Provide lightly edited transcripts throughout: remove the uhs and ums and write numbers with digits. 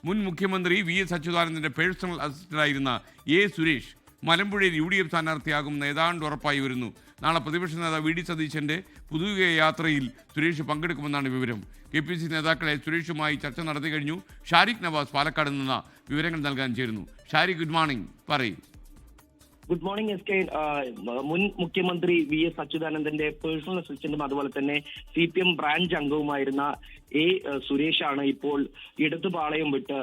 മുൻ മുഖ്യമന്ത്രി വി.എസ്. അച്യുതാനന്ദന്റെ പേഴ്സണൽ അസിസ്റ്റന്റായിരുന്ന എ. സുരേഷ് മലമ്പുഴയിൽ UDF സ്ഥാനാർത്ഥിയാകുമെന്ന് ഏതാണ്ട് ഉറപ്പായി വരുന്നു. നാളെ പ്രതിപക്ഷ നേതാവ് വി.ഡി. സതീശന്റെ പുതുയുഗ യാത്രയിൽ സുരേഷ് പങ്കെടുക്കുമെന്നാണ് വിവരം. KPCC നേതാക്കളെ സുരേഷുമായി ചർച്ച നടത്തി കഴിഞ്ഞു. ഷാരിഖ് നവാസ് പാലക്കാട് നിന്ന് വിവരങ്ങൾ നൽകാൻ ചേരുന്നു. ഷാരിഖ്, ഗുഡ് മോർണിംഗ്, പറയും. Good morning SK. മുൻ മുഖ്യമന്ത്രി വി.എസ്. അച്യുതാനന്ദന്റെ പേഴ്സണൽ അസിസ്റ്റന്റും അതുപോലെ തന്നെ CPM ബ്രാഞ്ച് അംഗവുമായിരുന്ന എ. സുരേഷാണ് ഇപ്പോൾ ഇടതുപാളയം വിട്ട്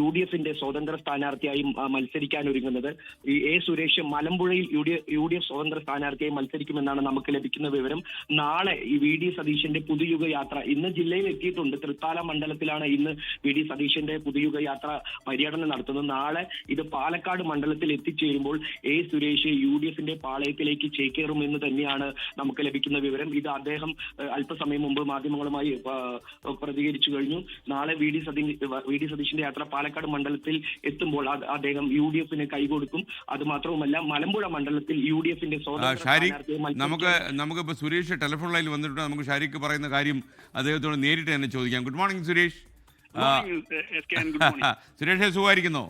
UDFന്റെ സ്വതന്ത്ര സ്ഥാനാർത്ഥിയായി മത്സരിക്കാൻ ഒരുങ്ങുന്നത്. ഈ എ. സുരേഷ് മലമ്പുഴയിൽ UDF സ്വതന്ത്ര സ്ഥാനാർത്ഥിയായി മത്സരിക്കുമെന്നാണ് നമുക്ക് ലഭിക്കുന്ന വിവരം. നാളെ ഈ വി.ഡി. സതീശന്റെ പുതുയുഗ യാത്ര ഇന്ന് ജില്ലയിൽ എത്തിയിട്ടുണ്ട്. തൃത്താല മണ്ഡലത്തിലാണ് ഇന്ന് വി.ഡി. സതീശന്റെ പുതുയുഗ യാത്ര പര്യടനം നടത്തുന്നത്. നാളെ ഇത് പാലക്കാട് മണ്ഡലത്തിൽ എത്തിച്ചേരുമ്പോൾ എ. സുരേഷ് UDFന്റെ പാളയത്തിലേക്ക് ചേക്കേറുമെന്ന് തന്നെയാണ് നമുക്ക് ലഭിക്കുന്ന വിവരം. ഇത് അദ്ദേഹം അല്പസമയം മുമ്പ് മാധ്യമങ്ങളുമായി പ്രതികരിച്ചു കഴിഞ്ഞു. നാളെ വി.ഡി. സതീശന്റെ യാത്ര പാലക്കാട് മണ്ഡലത്തിൽ എത്തുമ്പോൾ അദ്ദേഹം UDFന് കൈകൊടുക്കും. അത് മാത്രവുമല്ല, മലമ്പുഴ മണ്ഡലത്തിൽ UDFന്റെ നമുക്ക് സുരേഷ് ടെലിഫോൺ ലൈനിൽ വന്നിട്ടുണ്ട്. നമുക്ക് ഷാരിഖ് പറയുന്ന കാര്യം അദ്ദേഹത്തോട് നേരിട്ട് തന്നെ ചോദിക്കാം. Good morning Suresh. സുരേഷ് സുഖമായിരിക്കുന്നോ?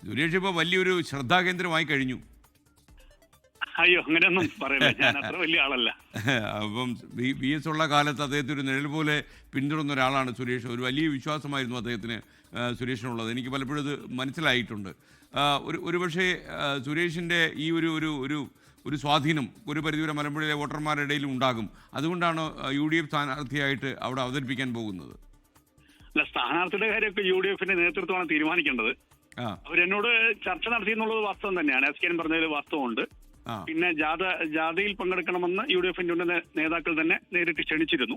സുരേഷ് ഇപ്പോൾ വലിയൊരു ശ്രദ്ധാകേന്ദ്രമായി കഴിഞ്ഞു. അയ്യോ, അങ്ങനെയൊന്നും പറയില്ല, ഞാൻ അത്ര വലിയ ആളല്ല. അപ്പം VS ഉള്ള കാലത്ത് അദ്ദേഹത്തെ ഒരു നിഴൽ പോലെ പിന്തുടർന്ന ഒരാളാണ് സുരേഷ്. ഒരു വലിയ വിശ്വാസമായിരുന്നു അദ്ദേഹത്തിന് സുരേഷിനുള്ളത്. എനിക്ക് പലപ്പോഴും ഇത് മനസ്സിലായിട്ടുണ്ട്. ഒരുപക്ഷെ സുരേഷിൻ്റെ ഈ ഒരു സ്വാധീനം ഒരു പരിധിവരെ മലമ്പുഴയിലെ വോട്ടർമാരുടെ ഇടയിൽ ഉണ്ടാകും. അതുകൊണ്ടാണ് UDF സ്ഥാനാർത്ഥിയായിട്ട് അവിടെ അവതരിപ്പിക്കാൻ പോകുന്നത്. അല്ല, സ്ഥാനാർത്ഥിയുടെ കാര്യമൊക്കെ UDFന്റെ നേതൃത്വമാണ് തീരുമാനിക്കേണ്ടത്. അവരെന്നോട് ചർച്ച നടത്തിയെന്നുള്ളത് വാസ്തവം തന്നെയാണ്. SK പറഞ്ഞതിൽ വാസ്തവമുണ്ട്. പിന്നെ ജാഥയിൽ പങ്കെടുക്കണമെന്ന് UDFന്റെ നേതാക്കൾ തന്നെ നേരിട്ട് ക്ഷണിച്ചിരുന്നു.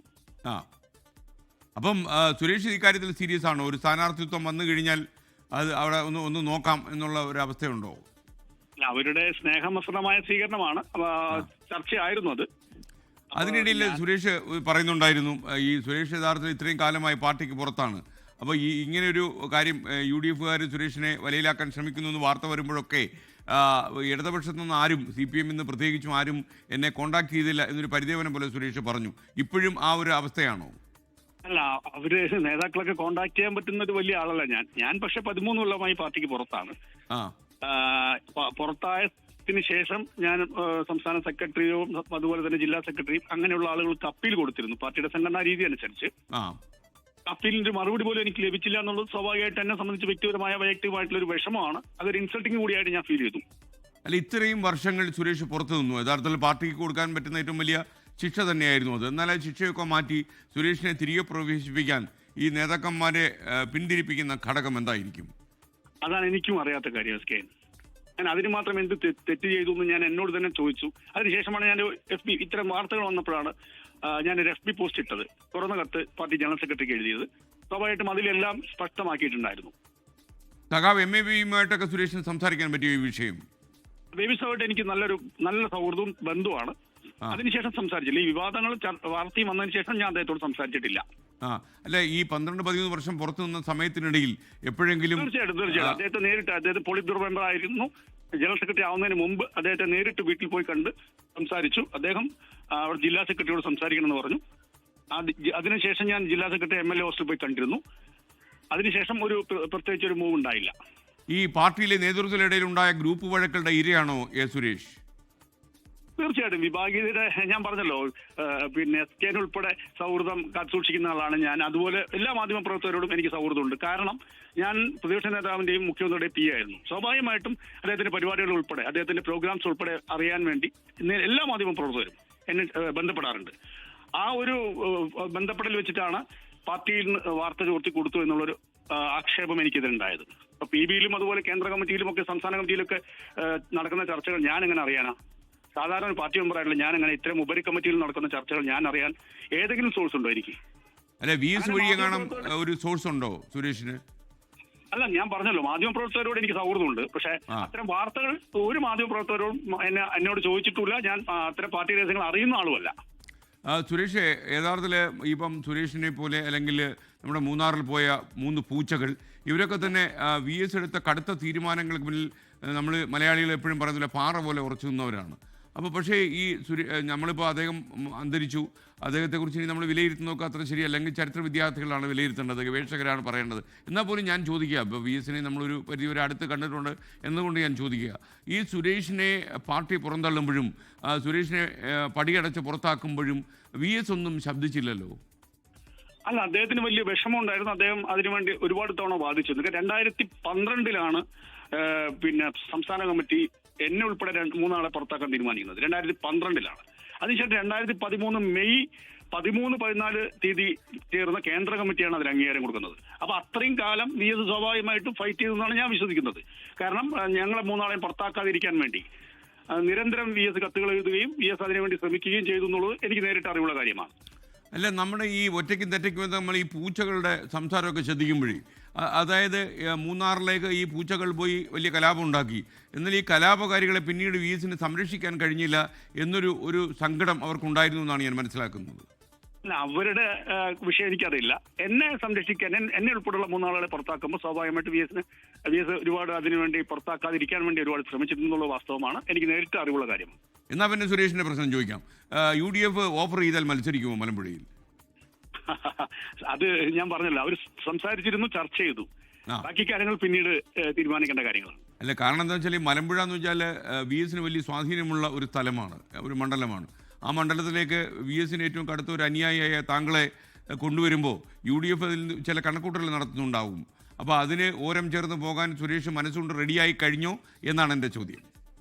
അപ്പം സുരേഷ് ഇക്കാര്യത്തിൽ സീരിയസ് ആണോ? ഒരു സ്ഥാനാർത്ഥിത്വം വന്നു കഴിഞ്ഞാൽ അത് അവിടെ ഒന്ന് നോക്കാം എന്നുള്ള ഒരു അവസ്ഥയുണ്ടോ? അവരുടെ സ്നേഹമിശ്രിതമായ സ്വീകരണമാണ്, ചർച്ചയായിരുന്നു അത്. അതിനിടയിൽ സുരേഷ് പറയുന്നുണ്ടായിരുന്നു, ഈ സുരേഷ് യഥാർത്ഥത്തിൽ ഇത്രയും കാലമായി പാർട്ടിക്ക് പുറത്താണ്. അപ്പോൾ ഇങ്ങനെയൊരു കാര്യം UDFുകാർ സുരേഷിനെ വലയിലാക്കാൻ ശ്രമിക്കുന്നു എന്ന് വാർത്ത വരുമ്പോഴൊക്കെ ഇടതുപക്ഷത്തു നിന്ന് ആരും, CPM നിന്ന് പ്രത്യേകിച്ചും ആരും എന്നെ കോണ്ടാക്ട് ചെയ്തില്ല എന്നൊരു പരിദേവനം പോലെ സുരേഷ് പറഞ്ഞു. ഇപ്പോഴും ആ ഒരു അവസ്ഥയാണോ? അല്ല, അവര് നേതാക്കളൊക്കെ കോണ്ടാക്ട് ചെയ്യാൻ പറ്റുന്ന ഒരു വലിയ ആളല്ല ഞാൻ പക്ഷെ 13 കൊല്ലമായി പാർട്ടിക്ക് പുറത്താണ്. പുറത്തായതിനു ശേഷം ഞാൻ സംസ്ഥാന സെക്രട്ടറിയും അതുപോലെ തന്നെ ജില്ലാ സെക്രട്ടറിയും അങ്ങനെയുള്ള ആളുകൾക്ക് അപ്പീൽ കൊടുത്തിരുന്നു. പാർട്ടിയുടെ സംഘടനാ രീതി അനുസരിച്ച് അപ്പീലിന്റെ മറുപടി പോലും എനിക്ക് ലഭിച്ചില്ല എന്നുള്ളത് സ്വാഭാവികമായിട്ട് എന്നെ സംബന്ധിച്ച് വൈയക്തികമായിട്ടുള്ള ഒരു വിഷമമാണ്. അതൊരു ഇൻസൾട്ടിങ് കൂടിയായിട്ട് ഞാൻ ഫീൽ ചെയ്തു. അല്ല, ഇത്രയും വർഷങ്ങൾ സുരേഷ് പുറത്തു നിന്നു. യഥാർത്ഥത്തിൽ പാർട്ടിക്ക് കൊടുക്കാൻ പറ്റുന്ന ഏറ്റവും വലിയ ശിക്ഷ തന്നെയായിരുന്നു അത്. എന്നാൽ ആ ശിക്ഷയൊക്കെ മാറ്റി സുരേഷിനെ തിരികെ പ്രവേശിപ്പിക്കാൻ ഈ നേതാക്കന്മാരെ പിന്തിരിപ്പിക്കുന്ന ഘടകം എന്തായിരിക്കും? അതാണ് എനിക്കും അറിയാത്ത കാര്യം SK. ഞാൻ അതിന് മാത്രം എന്ത് തെറ്റ് ചെയ്തു എന്ന് ഞാൻ എന്നോട് തന്നെ ചോദിച്ചു. അതിനുശേഷമാണ് ഞാൻ FB ഇത്തരം വാർത്തകൾ വന്നപ്പോഴാണ് ഞാനൊരു FB പോസ്റ്റ് ഇട്ടത്, തുറന്ന കത്ത് പാർട്ടി ജനറൽ സെക്രട്ടറിക്ക് എഴുതിയത്. സ്വാഭാവികമായിട്ടും അതിലെല്ലാം സ്പഷ്ടമാക്കിയിട്ടുണ്ടായിരുന്നു. സഖാവ് MABയുമായിട്ടൊക്കെ സുരേഷിന് സംസാരിക്കാൻ പറ്റിയ ഈ വിഷയം? ബേബിസോട്ട് എനിക്ക് നല്ല സൗഹൃദവും ബന്ധുവാണ്. അതിനുശേഷം സംസാരിച്ചില്ല. ഈ വിവാദങ്ങൾ വാർത്തയും വന്നതിന് ശേഷം ഞാൻ അദ്ദേഹത്തോട് സംസാരിച്ചിട്ടില്ല. അല്ല, ഈ 12-13 വർഷം പുറത്തു നിന്ന സമയത്തിനിടയിൽ എപ്പോഴെങ്കിലും? തീർച്ചയായിട്ടും അദ്ദേഹത്തെ പോളിറ്റ് ബ്യൂറോ മെമ്പർ ആയിരുന്നു. ജനറൽ സെക്രട്ടറി ആവുന്നതിന് മുമ്പ് അദ്ദേഹത്തെ നേരിട്ട് വീട്ടിൽ പോയി കണ്ട് സംസാരിച്ചു. അദ്ദേഹം അവിടെ ജില്ലാ സെക്രട്ടറിയോട് സംസാരിക്കണമെന്ന് പറഞ്ഞു. അതിനുശേഷം ഞാൻ ജില്ലാ സെക്രട്ടറി MLA ഹോസ്റ്റലിൽ പോയി കണ്ടിരുന്നു. അതിനുശേഷം പ്രത്യേകിച്ച് ഒരു മൂവ് ഉണ്ടായില്ല. ഈ പാർട്ടിയിലെ നേതൃത്വത്തിനിടയിൽ ഉണ്ടായ ഗ്രൂപ്പ് വഴക്കുകളുടെ ഇരയാണോ എ. സുരേഷ്? തീർച്ചയായിട്ടും വിഭാഗീയതയുടെ, ഞാൻ പറഞ്ഞല്ലോ, പിന്നെ SK ഉൾപ്പെടെ സൗഹൃദം കാത്തുസൂക്ഷിക്കുന്ന ആളാണ് ഞാൻ. അതുപോലെ എല്ലാ മാധ്യമ പ്രവർത്തകരോടും എനിക്ക് സൗഹൃദമുണ്ട്. കാരണം ഞാൻ പ്രതിപക്ഷ നേതാവിന്റെയും മുഖ്യമന്ത്രിയുടെയും PA ആയിരുന്നു. സ്വാഭാവികമായിട്ടും അദ്ദേഹത്തിന്റെ പരിപാടികൾ ഉൾപ്പെടെ അദ്ദേഹത്തിന്റെ പ്രോഗ്രാംസ് ഉൾപ്പെടെ അറിയാൻ വേണ്ടി എല്ലാ മാധ്യമ പ്രവർത്തകരും എന്നെ ബന്ധപ്പെടാറുണ്ട്. ആ ഒരു ബന്ധപ്പെടൽ വെച്ചിട്ടാണ് പാർട്ടിയിൽ നിന്ന് വാർത്ത ചോർത്തി കൊടുത്തു എന്നുള്ളൊരു ആക്ഷേപം എനിക്കിതിലുണ്ടായത്. അപ്പൊ PBയിലും അതുപോലെ കേന്ദ്ര കമ്മിറ്റിയിലും ഒക്കെ സംസ്ഥാന കമ്മിറ്റിയിലൊക്കെ നടക്കുന്ന ചർച്ചകൾ ഞാൻ എങ്ങനെ അറിയാനാ? സാധാരണ ഒരു പാർട്ടി മെമ്പറായിട്ടില്ല ഞാൻ എങ്ങനെ ഇത്തരം ഉപരി കമ്മിറ്റിയിൽ നടക്കുന്ന ചർച്ചകൾ ഞാൻ അറിയാൻ ഏതെങ്കിലും സോഴ്സ് ഉണ്ടോ എനിക്ക്? അല്ല, VS വഴി കാണാൻ ഒരു സോഴ്സ് ഉണ്ടോ സുരേഷിന്? അല്ല, ഞാൻ പറഞ്ഞല്ലോ, മാധ്യമപ്രവർത്തകരോട് എനിക്ക് സൗഹൃദമുണ്ട്. പക്ഷെ അത്തരം വാർത്തകൾ ഒരു മാധ്യമപ്രവർത്തകരോടും എന്നോട് ചോദിച്ചിട്ടില്ല. ഞാൻ അത്തരം പാർട്ടി രഹസ്യങ്ങൾ അറിയുന്ന ആളുമല്ല. സുരേഷ്, യഥാർത്ഥത്തിൽ ഇപ്പം സുരേഷിനെ പോലെ അല്ലെങ്കിൽ നമ്മുടെ മൂന്നാറിൽ പോയ 3 പൂച്ചകൾ, ഇവരൊക്കെ തന്നെ VS എടുത്ത കടുത്ത തീരുമാനങ്ങൾക്ക് മുന്നിൽ നമ്മൾ മലയാളികൾ എപ്പോഴും പറയുന്നില്ല, പാറ പോലെ ഉറച്ചു നിന്നവരാണ്. അപ്പോൾ പക്ഷേ ഈ നമ്മളിപ്പോൾ അദ്ദേഹം അന്തരിച്ചു, അദ്ദേഹത്തെക്കുറിച്ച് ഇനി നമ്മൾ വിലയിരുത്തുന്നതൊക്കെ അത്ര ശരിയല്ല. അല്ലെങ്കിൽ ചരിത്ര വിദ്യാർത്ഥികളാണ് വിലയിരുത്തേണ്ടത്, ഗവേഷകരാണ് പറയേണ്ടത്. എന്നാൽ പോലും ഞാൻ ചോദിക്കുക, ഇപ്പോൾ VS-നെ നമ്മളൊരു പരിധി വരെ അടുത്ത് കണ്ടിട്ടുണ്ട് എന്നതുകൊണ്ട് ഞാൻ ചോദിക്കുക, ഈ സുരേഷിനെ പാർട്ടി പുറന്തള്ളുമ്പോഴും സുരേഷിനെ പടിയടച്ച് പുറത്താക്കുമ്പോഴും VS ഒന്നും ശബ്ദിച്ചില്ലല്ലോ. അല്ല, അദ്ദേഹത്തിന് വലിയ വിഷമം ഉണ്ടായിരുന്നു. അദ്ദേഹം അതിനുവേണ്ടി ഒരുപാട് തവണ വാദിച്ചു. 2012 പിന്നെ സംസ്ഥാന കമ്മിറ്റി എന്നെ ഉൾപ്പെടെ 3 ആളെ പുറത്താക്കാൻ തീരുമാനിക്കുന്നത് 2012. അതിനുശേഷം 2013 മെയ് 13-14 തീയതി ചേർന്ന കേന്ദ്ര കമ്മിറ്റിയാണ് അതിന് അംഗീകാരം കൊടുക്കുന്നത്. അപ്പൊ അത്രയും കാലം VS സ്വാഭാവികമായിട്ടും ഫൈറ്റ് ചെയ്തെന്നാണ് ഞാൻ വിശ്വസിക്കുന്നത്. കാരണം ഞങ്ങളെ 3 ആളെയും പുറത്താക്കാതിരിക്കാൻ വേണ്ടി നിരന്തരം VS കത്തുകൾ എഴുതുകയും VS അതിനുവേണ്ടി ശ്രമിക്കുകയും ചെയ്തു എന്നുള്ളത് എനിക്ക് നേരിട്ട് അറിവുള്ള കാര്യമാണ്. അല്ല, നമ്മുടെ ഈ ഒറ്റയ്ക്കും തെറ്റയ്ക്കും നമ്മൾ ഈ പൂച്ചകളുടെ സംസാരമൊക്കെ ശ്രദ്ധിക്കുമ്പോഴേ, അതായത് മൂന്നാറിലേക്ക് ഈ പൂച്ചകൾ പോയി വലിയ കലാപം ഉണ്ടാക്കി, എന്നാൽ ഈ കലാപകാരികളെ പിന്നീട് VS-ന് സംരക്ഷിക്കാൻ കഴിഞ്ഞില്ല എന്നൊരു സങ്കടം അവർക്കുണ്ടായിരുന്നു എന്നാണ് ഞാൻ മനസ്സിലാക്കുന്നത്. അവരുടെ വിഷയം എനിക്കറിയില്ല. എന്നെ സംരക്ഷിക്കാൻ എന്നെ ഉൾപ്പെടെയുള്ള 3 ആളുകളെ പുറത്താക്കുമ്പോൾ സ്വാഭാവികമായിട്ട് VS ഒരുപാട് അതിനുവേണ്ടി പുറത്താക്കാതിരിക്കാൻ വേണ്ടി ഒരുപാട് ശ്രമിച്ചിട്ടുള്ള വാസ്തവമാണ്. എനിക്ക് നേരിട്ട് അറിവുള്ള കാര്യമാണ്. എന്നാൽ പിന്നെ സുരേഷിന്റെ പ്രശ്നം ചോദിക്കാം. UDF ഓഫർ ചെയ്താൽ മത്സരിക്കുമോ മലമ്പുഴയിൽ? അത് ഞാൻ പറഞ്ഞല്ലോ, അവർ സംസാരിച്ചിരുന്നു, ചർച്ച ചെയ്തു. ബാക്കി കാര്യങ്ങൾ പിന്നീട് തീരുമാനിക്കേണ്ട കാര്യങ്ങളാണ്. അല്ല, കാരണം എന്താ വെച്ചാൽ ഈ മലമ്പുഴ എന്ന് വെച്ചാൽ VS-ന് വലിയ സ്വാധീനമുള്ള ഒരു സ്ഥലമാണ്, ഒരു മണ്ഡലമാണ്. ആ മണ്ഡലത്തിലേക്ക് VS-ന് ഏറ്റവും കടുത്ത ഒരു അനുയായിയായ താങ്കളെ കൊണ്ടുവരുമ്പോൾ UDF അതിൽ ചില കണക്കൂട്ടൽ നടത്തുന്നുണ്ടാവും. അപ്പോൾ അതിന് ഓരം ചേർന്ന് പോകാൻ സുരേഷ് മനസ്സുകൊണ്ട് റെഡിയായി കഴിഞ്ഞോ എന്നാണ് എൻ്റെ ചോദ്യം.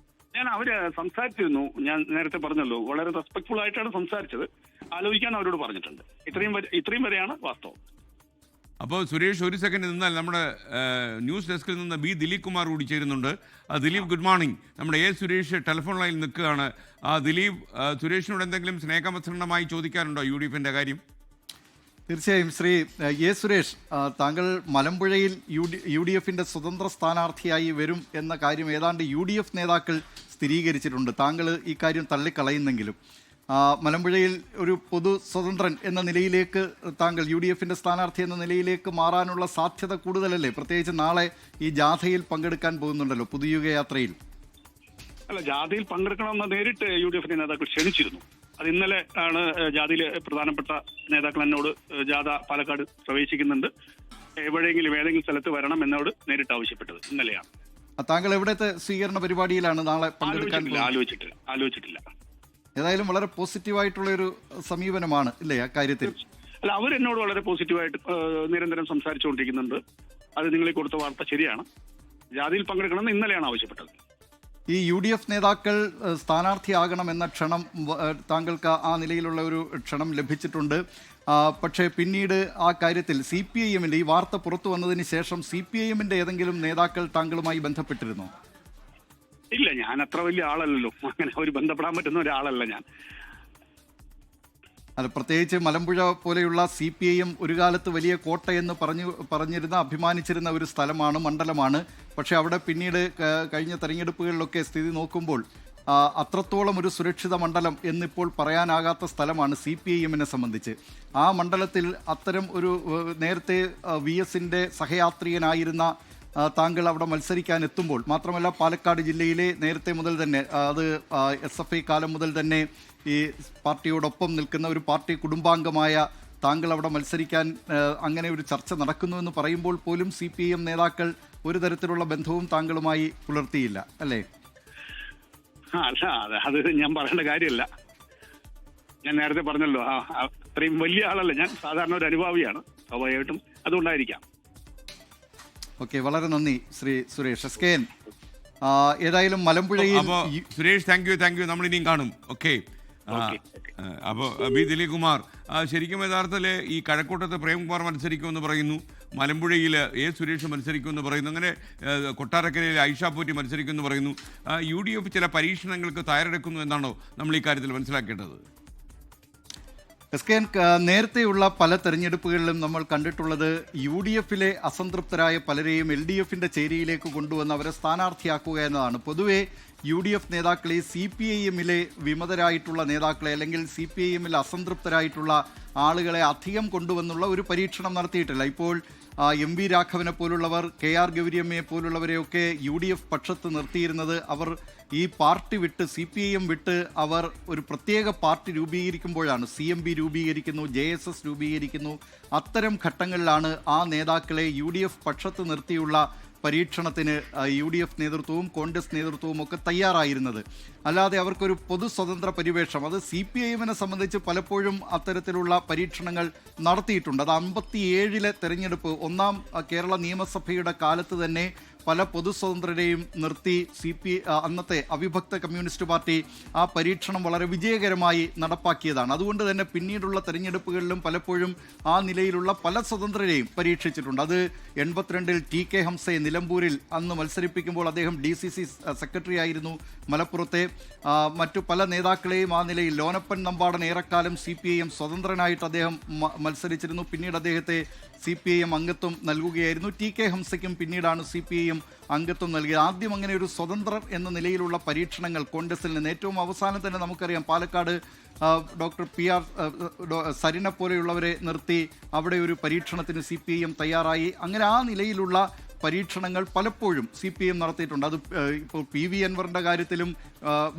ഞാൻ അവര് സംസാരിച്ചിരുന്നു. ഞാൻ നേരത്തെ പറഞ്ഞല്ലോ, വളരെ റെസ്പെക്ട്ഫുൾ ആയിട്ടാണ് സംസാരിച്ചത്. ആലോചിക്കാൻ അവരോട് പറഞ്ഞിട്ടുണ്ട്. ഇത്രയും വരെയാണ് വാസ്തവം. അപ്പോൾ സുരേഷ് ഒരു സെക്കൻഡ് നിന്നാൽ നമ്മുടെ ന്യൂസ് ഡെസ്കിൽ നിന്ന് B. ദിലീപ് കുമാർ കൂടി ചേരുന്നുണ്ട്. Dileep, good morning. നമ്മുടെ സുരേഷ് ടെലിഫോൺ ലൈനിൽ നിൽക്കുകയാണ്. ദിലീപ്, സുരേഷിനോട് എന്തെങ്കിലും സ്നേഹമസൃണമായി ചോദിക്കാനുണ്ടോ UDF-ന്റെ കാര്യം? തീർച്ചയായും ശ്രീ സുരേഷ്, താങ്കൾ മലമ്പുഴയിൽ UDF-ന്റെ സ്വതന്ത്ര സ്ഥാനാർത്ഥിയായി വരും എന്ന കാര്യം ഏതാണ്ട് UDF നേതാക്കൾ സ്ഥിരീകരിച്ചിട്ടുണ്ട്. താങ്കൾ ഈ കാര്യം തള്ളിക്കളയുന്നെങ്കിലും മലമ്പുഴയിൽ ഒരു പൊതു സ്വതന്ത്രൻ എന്ന നിലയിലേക്ക് താങ്കൾ UDF-ന്റെ സ്ഥാനാർത്ഥി എന്ന നിലയിലേക്ക് മാറാനുള്ള സാധ്യത കൂടുതലല്ലേ? പ്രത്യേകിച്ച് നാളെ ഈ ജാഥയിൽ പങ്കെടുക്കാൻ പോകുന്നുണ്ടല്ലോ, പുതുയുഗയാത്രയിൽ. അല്ല, ജാഥയിൽ പങ്കെടുക്കണമെന്ന് നേരിട്ട് UDF-ന്റെ നേതാക്കൾ ക്ഷണിച്ചിരുന്നു. അത് ഇന്നലെ ആണ് ജാഥയിലെ പ്രധാനപ്പെട്ട നേതാക്കൾ എന്നോട് ജാഥ പാലക്കാട് പ്രവേശിക്കുന്നുണ്ട്, എവിടെയെങ്കിലും ഏതെങ്കിലും സ്ഥലത്ത് വരണം എന്നോട് നേരിട്ട് ആവശ്യപ്പെട്ടത് ഇന്നലെയാണ്. താങ്കൾ എവിടത്തെ സ്വീകരണ പരിപാടിയിലാണ് നാളെ പങ്കെടുക്കാൻ? ആലോചിച്ചിട്ടില്ല. ഏതായാലും വളരെ പോസിറ്റീവായിട്ടുള്ള ഒരു സമീപനമാണ് ഇല്ലേ ആ കാര്യത്തിൽ? അല്ല, അവരെന്നോട് വളരെ പോസിറ്റീവായിട്ട് നിരന്തരം സംസാരിച്ചുകൊണ്ടിരിക്കുന്നുണ്ട്. അത് നിങ്ങളെ കൊടുത്ത വാർത്ത ശരിയാണ്. ജാഥയിൽ പങ്കെടുക്കണമെന്ന് ഇന്നലെയാണ് ആവശ്യപ്പെട്ടത്. ഈ UDF നേതാക്കൾ സ്ഥാനാർത്ഥിയാകണമെന്ന ക്ഷണം താങ്കൾക്ക് ആ നിലയിലുള്ള ഒരു ക്ഷണം ലഭിച്ചിട്ടുണ്ട്. പക്ഷേ പിന്നീട് ആ കാര്യത്തിൽ CPIM-ന്റെ ഈ വാർത്ത പുറത്തു വന്നതിന് ശേഷം CPIM-ന്റെ ഏതെങ്കിലും നേതാക്കൾ താങ്കളുമായി ബന്ധപ്പെട്ടിരുന്നോ? ഇല്ല, ഞാൻ അത്ര വലിയ ആളല്ലല്ലോ, അങ്ങനെ ഒരു ബന്ധപ്പെടാൻ പറ്റുന്ന ഒരാളല്ല ഞാൻ. അല്ല, പ്രത്യേകിച്ച് മലമ്പുഴ പോലെയുള്ള CPIM ഒരു കാലത്ത് വലിയ കോട്ടയെന്ന് പറഞ്ഞിരുന്ന അഭിമാനിച്ചിരുന്ന ഒരു സ്ഥലമാണ്, മണ്ഡലമാണ്. പക്ഷെ അവിടെ പിന്നീട് കഴിഞ്ഞ തെരഞ്ഞെടുപ്പുകളിലൊക്കെ സ്ഥിതി നോക്കുമ്പോൾ അത്രത്തോളം ഒരു സുരക്ഷിത മണ്ഡലം എന്നിപ്പോൾ പറയാനാകാത്ത സ്ഥലമാണ് CPIM-നെ സംബന്ധിച്ച്. ആ മണ്ഡലത്തിൽ അത്തരം ഒരു നേരത്തെ VS-ന്റെ സഹയാത്രികനായിരുന്ന താങ്കൾ അവിടെ മത്സരിക്കാൻ എത്തുമ്പോൾ, മാത്രമല്ല പാലക്കാട് ജില്ലയിലെ നേരത്തെ മുതൽ തന്നെ അത് SFI കാലം മുതൽ തന്നെ ഈ പാർട്ടിയോടൊപ്പം നിൽക്കുന്ന ഒരു പാർട്ടി കുടുംബാംഗമായ താങ്കൾ അവിടെ മത്സരിക്കാൻ അങ്ങനെ ഒരു ചർച്ച നടക്കുന്നുവെന്ന് പറയുമ്പോൾ പോലും CPIM നേതാക്കൾ ഒരു തരത്തിലുള്ള ബന്ധവും താങ്കളുമായി പുലർത്തിയില്ല അല്ലേ? അല്ല, അത് ഞാൻ പറയേണ്ട കാര്യമല്ല. ഞാൻ നേരത്തെ പറഞ്ഞല്ലോ, അത്രയും വലിയ ആളല്ല ഞാൻ, സാധാരണ ഒരു അനുഭാവിയാണ്. സ്വാഭാവികമായിട്ടും അതുകൊണ്ടായിരിക്കാം. ഓക്കെ, വളരെ നന്ദി ശ്രീ സുരേഷ്. SKN ഏതായാലും മലമ്പുഴയിൽ സുരേഷ് താങ്ക് യു. നമ്മൾ ഇനിയും കാണും. ഓക്കെ. അപ്പോൾ B. ദിലീപ് കുമാർ, ശരിക്കും യഥാർത്ഥത്തിൽ ഈ കഴക്കൂട്ടത്ത് പ്രേംകുമാർ മത്സരിക്കുമെന്ന് പറയുന്നു, മലമ്പുഴയിൽ സുരേഷ് മത്സരിക്കുമെന്ന് പറയുന്നു, അങ്ങനെ കൊട്ടാരക്കരയിൽ ഐഷ പോറ്റി മത്സരിക്കുമെന്ന് പറയുന്നു. UDF ചില പരീക്ഷണങ്ങൾക്ക് തയ്യാറെടുക്കുന്നു എന്നാണോ നമ്മൾ ഈ കാര്യത്തിൽ മനസ്സിലാക്കേണ്ടത്? SKN, നേരത്തെയുള്ള പല തെരഞ്ഞെടുപ്പുകളിലും നമ്മൾ കണ്ടിട്ടുള്ളത് UDF-ലെ അസംതൃപ്തരായ പലരെയും LDF-ന്റെ ചേരിയിലേക്ക് കൊണ്ടുവന്ന് അവരെ സ്ഥാനാർത്ഥിയാക്കുക എന്നതാണ്. പൊതുവെ UDF നേതാക്കളെ CPIM-ലെ വിമതരായിട്ടുള്ള നേതാക്കളെ അല്ലെങ്കിൽ CPIM-ൽ അസംതൃപ്തരായിട്ടുള്ള ആളുകളെ അധികം കൊണ്ടുവന്നുള്ള ഒരു പരീക്ഷണം നടത്തിയിട്ടില്ല. ഇപ്പോൾ MV രാഘവനെ പോലുള്ളവർ, KR ഗൗരിയമ്മയെ പോലുള്ളവരെയൊക്കെ UDF പക്ഷത്ത് നിർത്തിയിരുന്നത് അവർ ഈ പാർട്ടി വിട്ട് CPIM വിട്ട് അവർ ഒരു പ്രത്യേക പാർട്ടി രൂപീകരിക്കുമ്പോഴാണ്. CMB രൂപീകരിക്കുന്നു, JSS രൂപീകരിക്കുന്നു. അത്തരം ഘട്ടങ്ങളിലാണ് ആ നേതാക്കളെ UDF പക്ഷത്ത് നിർത്തിയുള്ള പരീക്ഷണത്തിന് UDF നേതൃത്വവും കോൺഗ്രസ് നേതൃത്വവും ഒക്കെ തയ്യാറായിരുന്നത്. അല്ലാതെ അവർക്കൊരു പൊതു സ്വതന്ത്ര പരിവേഷം, അത് CPIM-നെ സംബന്ധിച്ച് പലപ്പോഴും അത്തരത്തിലുള്ള പരീക്ഷണങ്ങൾ നടത്തിയിട്ടുണ്ട്. അത് 57-ലെ തെരഞ്ഞെടുപ്പ്, ഒന്നാം കേരള നിയമസഭയുടെ കാലത്ത് തന്നെ പല പൊതു സ്വതന്ത്രരെയും നിർത്തി അന്നത്തെ അവിഭക്ത കമ്മ്യൂണിസ്റ്റ് പാർട്ടി ആ പരീക്ഷണം വളരെ വിജയകരമായി നടപ്പാക്കിയതാണ്. അതുകൊണ്ട് തന്നെ പിന്നീടുള്ള തെരഞ്ഞെടുപ്പുകളിലും പലപ്പോഴും ആ നിലയിലുള്ള പല സ്വതന്ത്രരെയും പരീക്ഷിച്ചിട്ടുണ്ട്. അത് 82-ൽ TK ഹംസയെ നിലമ്പൂരിൽ അന്ന് മത്സരിപ്പിക്കുമ്പോൾ അദ്ദേഹം DCC സെക്രട്ടറി ആയിരുന്നു. മലപ്പുറത്തെ മറ്റു പല നേതാക്കളെയും ആ നിലയിൽ, ലോനപ്പൻ നമ്പാടൻ ഏറെക്കാലം CPIM സ്വതന്ത്രനായിട്ട് അദ്ദേഹം മത്സരിച്ചിരുന്നു. പിന്നീട് അദ്ദേഹത്തെ CPIM അംഗത്വം നൽകുകയായിരുന്നു. TK ഹംസയ്ക്കും പിന്നീടാണ് CPIM അംഗത്വം നൽകിയത്. ആദ്യം അങ്ങനെ ഒരു സ്വതന്ത്രർ എന്ന നിലയിലുള്ള പരീക്ഷണങ്ങൾ കോൺഗ്രസിൽ നിന്ന്, ഏറ്റവും അവസാനം തന്നെ നമുക്കറിയാം പാലക്കാട് ഡോക്ടർ PR സരിനെ പോലെയുള്ളവരെ നിർത്തി അവിടെ ഒരു പരീക്ഷണത്തിന് CPIM തയ്യാറായി. അങ്ങനെ ആ നിലയിലുള്ള പരീക്ഷണങ്ങൾ പലപ്പോഴും CPIM നടത്തിയിട്ടുണ്ട്. അത് ഇപ്പോൾ PV അൻവറിൻ്റെ കാര്യത്തിലും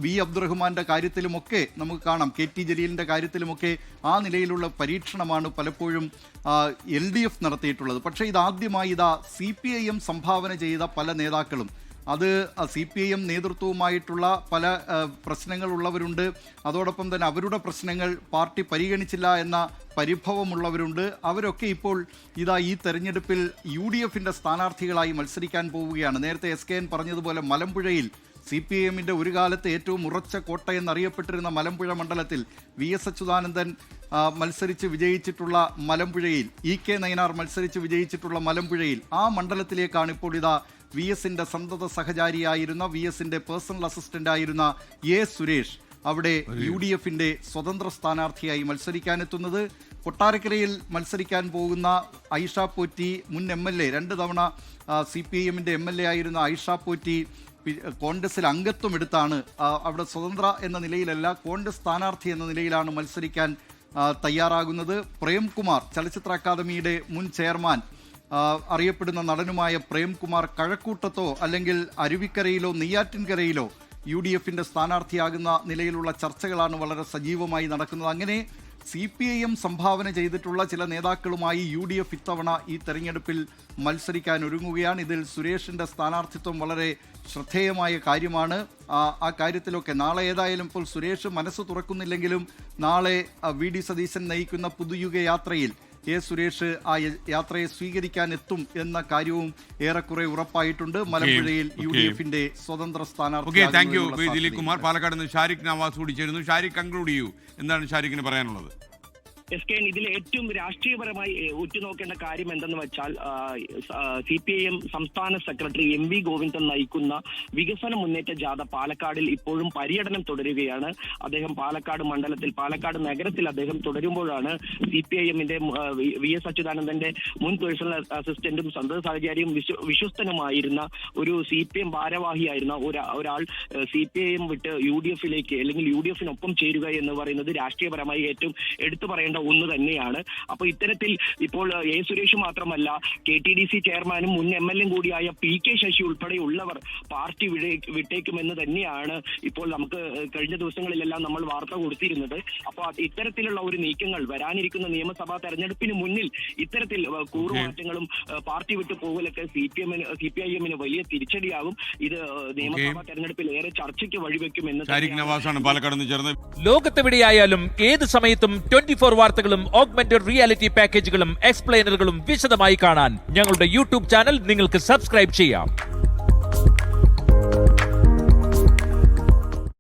V അബ്ദുറഹ്മാൻ്റെ കാര്യത്തിലുമൊക്കെ നമുക്ക് കാണാം, KT ജലീലിൻ്റെ കാര്യത്തിലുമൊക്കെ ആ നിലയിലുള്ള പരീക്ഷണമാണ് പലപ്പോഴും LDF നടത്തിയിട്ടുള്ളത്. പക്ഷേ ഇതാദ്യമായി CPIM സംഭാവന ചെയ്ത പല നേതാക്കളും, അത് CPIM നേതൃത്വവുമായിട്ടുള്ള പല പ്രശ്നങ്ങളുള്ളവരുണ്ട്. അതോടൊപ്പം തന്നെ അവരുടെ പ്രശ്നങ്ങൾ പാർട്ടി പരിഗണിച്ചില്ല എന്ന പരിഭവമുള്ളവരുണ്ട്. അവരൊക്കെ ഇപ്പോൾ ഈ തെരഞ്ഞെടുപ്പിൽ UDF-ന്റെ സ്ഥാനാർത്ഥികളായി മത്സരിക്കാൻ പോവുകയാണ്. നേരത്തെ SKN പറഞ്ഞതുപോലെ മലമ്പുഴയിൽ CPIM-ന്റെ ഒരു കാലത്ത് ഏറ്റവും ഉറച്ച കോട്ടയെന്നറിയപ്പെട്ടിരുന്ന മലമ്പുഴ മണ്ഡലത്തിൽ VS അച്യുതാനന്ദൻ മത്സരിച്ച് വിജയിച്ചിട്ടുള്ള മലമ്പുഴയിൽ, EK നയനാർ മത്സരിച്ച് വിജയിച്ചിട്ടുള്ള മലമ്പുഴയിൽ, ആ മണ്ഡലത്തിലേക്കാണ് ഇപ്പോൾ VS-ന്റെ സന്തത സഹചാരിയായിരുന്ന, VS-ന്റെ പേഴ്സണൽ അസിസ്റ്റന്റ് ആയിരുന്ന A സുരേഷ് അവിടെ UDF-ന്റെ സ്വതന്ത്ര സ്ഥാനാർത്ഥിയായി മത്സരിക്കാനെത്തുന്നത്. കൊട്ടാരക്കരയിൽ മത്സരിക്കാൻ പോകുന്ന ഐഷ പോറ്റി, മുൻ MLA, 2 തവണ CPIM-ന്റെ MLA ആയിരുന്ന ഐഷ പോറ്റി കോൺഗ്രസിൽ അംഗത്വം എടുത്താണ് അവിടെ സ്വതന്ത്ര എന്ന നിലയിലല്ല, കോൺഗ്രസ് സ്ഥാനാർത്ഥി എന്ന നിലയിലാണ് മത്സരിക്കാൻ തയ്യാറാകുന്നത്. പ്രേംകുമാർ, ചലച്ചിത്ര അക്കാദമിയുടെ മുൻ ചെയർമാൻ, അറിയപ്പെടുന്ന നടനുമായ പ്രേംകുമാർ കഴക്കൂട്ടത്തോ അല്ലെങ്കിൽ അരുവിക്കരയിലോ നെയ്യാറ്റിൻകരയിലോ UDF-ന്റെ സ്ഥാനാർത്ഥിയാകുന്ന നിലയിലുള്ള ചർച്ചകളാണ് വളരെ സജീവമായി നടക്കുന്നത്. അങ്ങനെ CPIM സംഭാവന ചെയ്തിട്ടുള്ള ചില നേതാക്കളുമായി UDF ഇത്തവണ ഈ തെരഞ്ഞെടുപ്പിൽ മത്സരിക്കാൻ ഒരുങ്ങുകയാണ്. ഇതിൽ സുരേഷിൻ്റെ സ്ഥാനാർത്ഥിത്വം വളരെ ശ്രദ്ധേയമായ കാര്യമാണ്. ആ കാര്യത്തിലൊക്കെ നാളെ ഏതായാലും ഇപ്പോൾ സുരേഷ് മനസ്സ് തുറക്കുന്നില്ലെങ്കിലും നാളെ VD സതീശൻ നയിക്കുന്ന പുതുയുഗ യാത്രയിൽ A സുരേഷ് ആ യാത്രയെ സ്വീകരിക്കാൻ എത്തും എന്ന കാര്യവും ഏറെക്കുറെ ഉറപ്പായിട്ടുണ്ട്. മലമ്പുഴയിൽ UDF-ന്റെ സ്വതന്ത്ര സ്ഥാനാർത്ഥി. Thank you Dileep Kumar. പാലക്കാട് നിന്ന് ഷാരിഖ് നവാസ് കൂടി ചേരുന്നു. ഷാരിഖ്, കൺക്ലൂഡ് ചെയ്യൂ, എന്താണ് ഷാരിഖിന് പറയാനുള്ളത്? SKN ഇതിൽ ഏറ്റവും രാഷ്ട്രീയപരമായി ഉറ്റുനോക്കേണ്ട കാര്യം എന്തെന്ന് വെച്ചാൽ CPIM സംസ്ഥാന സെക്രട്ടറി MV ഗോവിന്ദൻ നയിക്കുന്ന വികസന മുന്നേറ്റ ജാഥ പാലക്കാടിൽ ഇപ്പോഴും പര്യടനം തുടരുകയാണ്. അദ്ദേഹം പാലക്കാട് മണ്ഡലത്തിൽ, പാലക്കാട് നഗരത്തിൽ അദ്ദേഹം തുടരുമ്പോഴാണ് CPIM-ന്റെ VS അച്യുതാനന്ദന്റെ മുൻ പേഴ്സണൽ അസിസ്റ്റന്റും സന്തത സഹചാരിയും വിശ്വസ്തനുമായിരുന്ന ഒരു CPIM ഭാരവാഹിയായിരുന്ന ഒരാൾ CPIM വിട്ട് UDF-ലേക്ക് അല്ലെങ്കിൽ UDF-നൊപ്പം ചേരുക എന്ന് പറയുന്നത് രാഷ്ട്രീയപരമായി ഏറ്റവും എടുത്തു പറയേണ്ട ഒന്ന് തന്നെയാണ്. അപ്പൊ ഇത്തരത്തിൽ ഇപ്പോൾ A സുരേഷ് മാത്രമല്ല, KTDC ചെയർമാനും മുൻ MLA കൂടിയായ PK ശശി ഉൾപ്പെടെയുള്ളവർ പാർട്ടി വിട്ടേക്കുമെന്ന് തന്നെയാണ് ഇപ്പോൾ നമുക്ക് കഴിഞ്ഞ ദിവസങ്ങളിലെല്ലാം നമ്മൾ വാർത്ത കൊടുത്തിരുന്നത്. അപ്പോൾ ഇത്തരത്തിലുള്ള ഒരു നീക്കങ്ങൾ വരാനിരിക്കുന്ന നിയമസഭാ തെരഞ്ഞെടുപ്പിന് മുന്നിൽ ഇത്തരത്തിൽ കൂറുമാറ്റങ്ങളും പാർട്ടി വിട്ടു പോകലൊക്കെ CPIM-ന് വലിയ തിരിച്ചടിയാകും. ഇത് നിയമസഭാ തെരഞ്ഞെടുപ്പിൽ ഏറെ ചർച്ചയ്ക്ക് വഴിവെക്കുമെന്ന് ലോകത്തെവിടെയായാലും ഏത് സമയത്തും 24 വാർത്തകളും ഓഗ്മെന്റഡ് റിയാലിറ്റി പാക്കേജുകളും എക്സ്പ്ലെയിനറുകളും വിശദമായി കാണാൻ ഞങ്ങളുടെ YouTube ചാനൽ നിങ്ങൾക്ക് സബ്സ്ക്രൈബ് ചെയ്യാം.